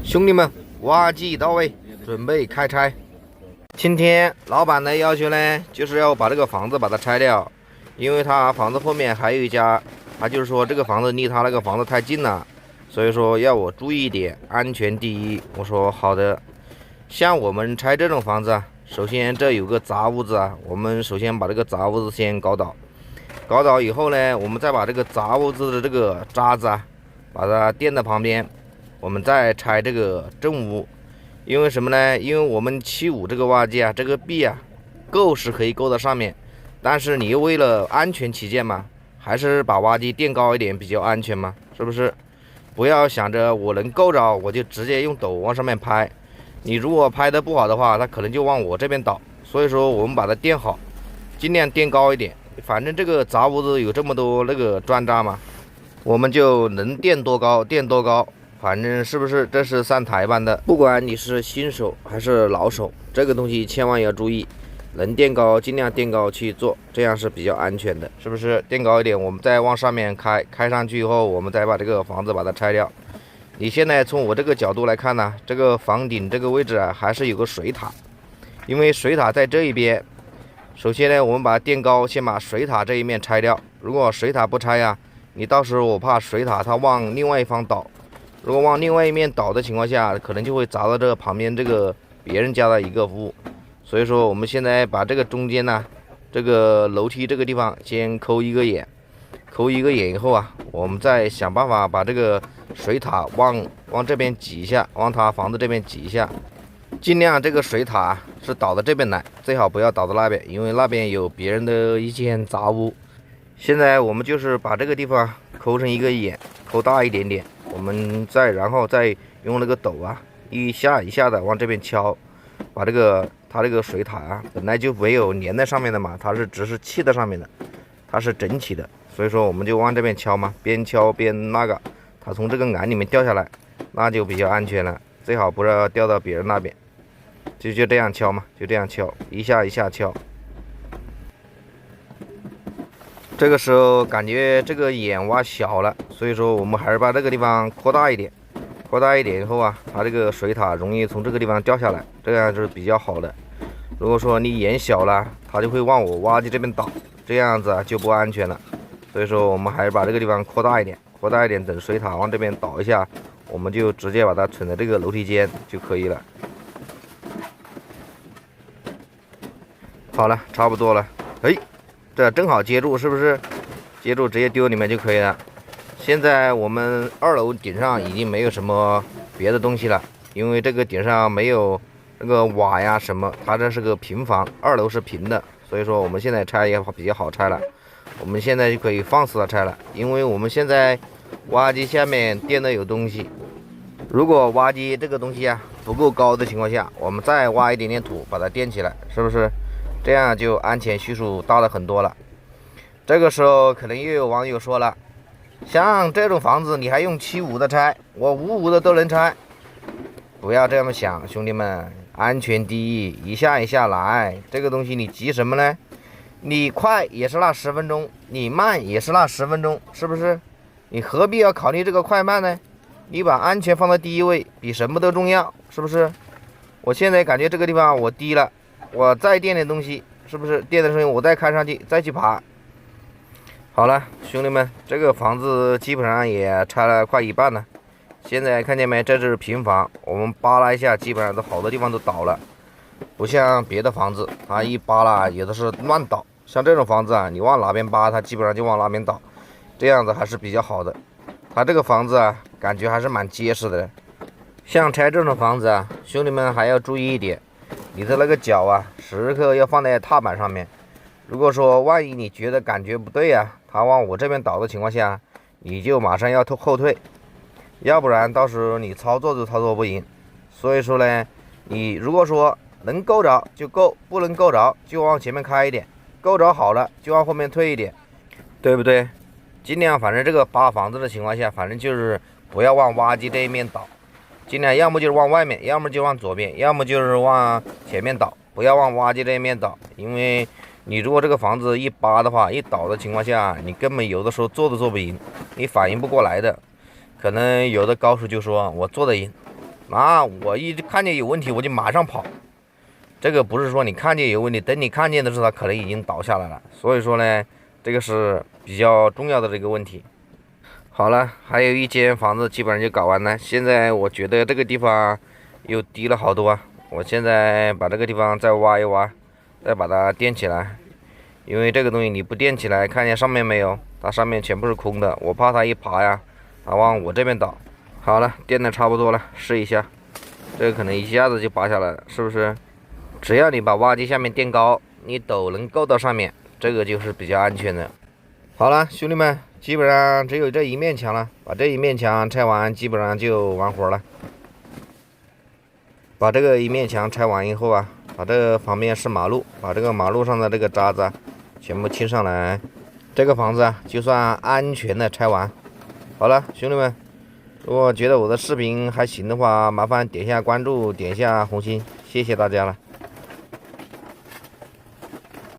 兄弟们，挖机到位，准备开拆。今天老板的要求呢，就是要把这个房子把它拆掉，因为他房子后面还有一家，他就是说这个房子离他那个房子太近了，所以说要我注意一点，安全第一。我说好的。像我们拆这种房子啊，首先这有个杂屋子啊，我们首先把这个杂屋子先搞倒，搞倒以后呢，我们再把这个杂屋子的这个渣子啊，把它垫在旁边，我们再拆这个正屋。因为什么呢？因为我们75这个挖机啊，这个壁啊，够是可以够到上面，但是你又为了安全起见嘛，还是把挖机垫高一点比较安全嘛，是不是？不要想着我能够着，我就直接用斗往上面拍。你如果拍的不好的话，它可能就往我这边倒。所以说我们把它垫好，尽量垫高一点。反正这个杂屋子有这么多那个砖渣嘛，我们就能垫多高垫多高。反正是不是这是上台班的，不管你是新手还是老手，这个东西千万要注意，能垫高尽量垫高去做，这样是比较安全的，是不是？垫高一点，我们再往上面开，开上去以后，我们再把这个房子把它拆掉。你现在从我这个角度来看呢，这个房顶这个位置啊，还是有个水塔，因为水塔在这一边。首先呢，我们把它垫高，先把水塔这一面拆掉。如果水塔不拆呀，你到时候我怕水塔它往另外一方倒。如果往另外一面倒的情况下，可能就会砸到这个旁边这个别人家的一个屋。所以说我们现在把这个中间呢，这个楼梯这个地方先抠一个眼，抠一个眼以后啊，我们再想办法把这个水塔往这边挤一下，往他房子这边挤一下，尽量这个水塔是倒到这边来，最好不要倒到那边，因为那边有别人的一间杂屋。现在我们就是把这个地方抠成一个眼，抠大一点点。我们然后再用那个斗啊，一下一下的往这边敲，把它这个水塔啊，本来就没有连在上面的嘛，它是只是砌在上面的，它是整齐的，所以说我们就往这边敲嘛，边敲边那个，它从这个杆里面掉下来，那就比较安全了，最好不要掉到别人那边，就这样敲嘛，就这样敲，一下一下敲。这个时候感觉这个眼挖小了，所以说我们还是把这个地方扩大一点，扩大一点以后啊，它这个水塔容易从这个地方掉下来，这样是比较好的。如果说你眼小了，它就会往我挖机这边倒，这样子啊就不安全了。所以说我们还是把这个地方扩大一点，扩大一点，等水塔往这边倒一下，我们就直接把它存在这个楼梯间就可以了。好了，差不多了，这正好接住，是不是？接住直接丢里面就可以了。现在我们2楼顶上已经没有什么别的东西了，因为这个顶上没有那个瓦呀什么，它这是个平房，2楼是平的，所以说我们现在拆也比较好拆了。我们现在就可以放肆的拆了，因为我们现在挖机下面垫的有东西，如果挖机这个东西啊不够高的情况下，我们再挖一点点土把它垫起来，是不是？这样就安全系数大了很多了。这个时候可能又有网友说了，像这种房子你还用75的拆，我55的都能拆。不要这么想，兄弟们，安全第一，一下一下来，这个东西你急什么呢？你快也是那10分钟，你慢也是那10分钟，是不是？你何必要考虑这个快慢呢？你把安全放在第一位，比什么都重要，是不是？我现在感觉这个地方我低了，我再垫点东西，是不是？垫的时候我再开上去，再去爬。好了，兄弟们，这个房子基本上也拆了快一半了。现在看见没？这是平房，我们扒拉一下，基本上都好多地方都倒了，不像别的房子，它一扒拉也都是乱倒。像这种房子啊，你往哪边扒，它基本上就往哪边倒，这样子还是比较好的。它这个房子啊，感觉还是蛮结实的。像拆这种房子啊，兄弟们还要注意一点，你的那个脚啊，时刻要放在踏板上面。如果说万一你觉得感觉不对啊，它往我这边倒的情况下，你就马上要后退，要不然到时候你操作都操作不赢。所以说呢，你如果说能够着就够，不能够着就往前面开一点，够着好了就往后面退一点，对不对？尽量反正这个扒房子的情况下，反正就是不要往挖机这一面倒，尽量要么就是往外面，要么就往左边，要么就是往前面倒，不要往挖机这一面倒。因为你如果这个房子一扒的话，一倒的情况下，你根本有的时候做都做不赢，你反应不过来的。可能有的高手就说我做得赢，那我一看见有问题我就马上跑。这个不是说你看见有问题，等你看见的时候它可能已经倒下来了。所以说呢，这个是比较重要的这个问题。好了，还有一间房子基本上就搞完了。现在我觉得这个地方又低了好多啊。我现在把这个地方再挖一挖，再把它垫起来。因为这个东西你不垫起来，看见上面没有？它上面全部是空的，我怕它一爬呀，它往我这边倒。好了，垫的差不多了，试一下。这个可能一下子就拔下来了，是不是？只要你把挖机下面垫高，你斗能够到上面，这个就是比较安全的。好了，兄弟们，基本上只有这一面墙了，把这一面墙拆完，基本上就完活了。把这个一面墙拆完以后啊，把这个旁边是马路，把这个马路上的这个渣子全部清上来，这个房子啊就算安全的拆完。好了，兄弟们，如果觉得我的视频还行的话，麻烦点一下关注，点一下红心，谢谢大家了。